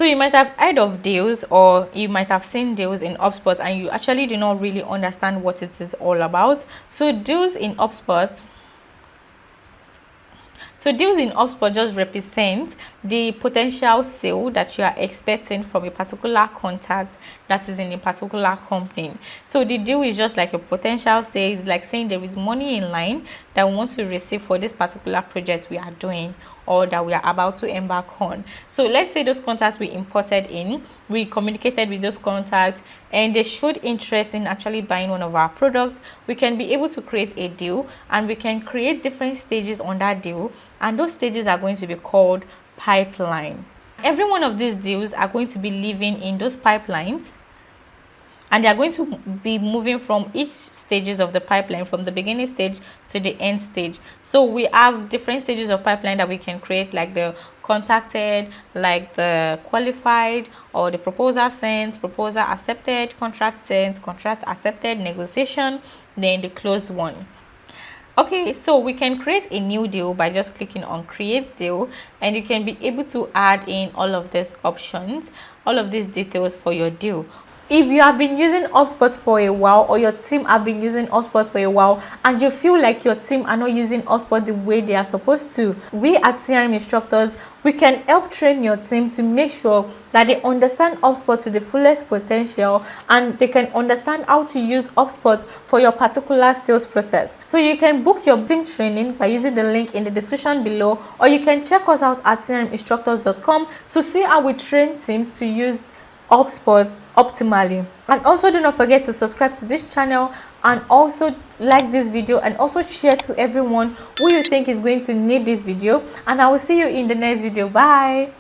So you might have heard of deals, or you might have seen deals in HubSpot, and you actually do not really understand what it is all about. So deals in HubSpot just represent the potential sale that you are expecting from a particular contact that is in a particular company. So the deal is just like a potential sale. It's like saying there is money in line that we want to receive for this particular project we are doing, or that we are about to embark on. So let's say those contacts we imported in, we communicated with those contacts, and they showed interest in actually buying one of our products. We can be able to create a deal, and we can create different stages on that deal, and those stages are going to be called pipeline. Every one of these deals are going to be living in those pipelines, and they are going to be moving from each stages of the pipeline, from the beginning stage to the end stage. So we have different stages of pipeline that we can create, like the contacted, like the qualified, or the proposal sent, proposal accepted, contract sent, contract accepted, negotiation, then the closed one. Okay, so we can create a new deal by just clicking on create deal, and you can be able to add in all of these options, all of these details for your deal. If you have been using HubSpot for a while, or your team have been using HubSpot for a while, and you feel like your team are not using HubSpot the way they are supposed to, we at CRM instructors, we can help train your team to make sure that they understand HubSpot to the fullest potential, and they can understand how to use HubSpot for your particular sales process. So you can book your team training by using the link in the description below, or you can check us out at crminstructors.com to see how we train teams to use HubSpot optimally. And also do not forget to subscribe to this channel, and also like this video, and also share to everyone who you think is going to need this video. And I will see you in the next video. Bye.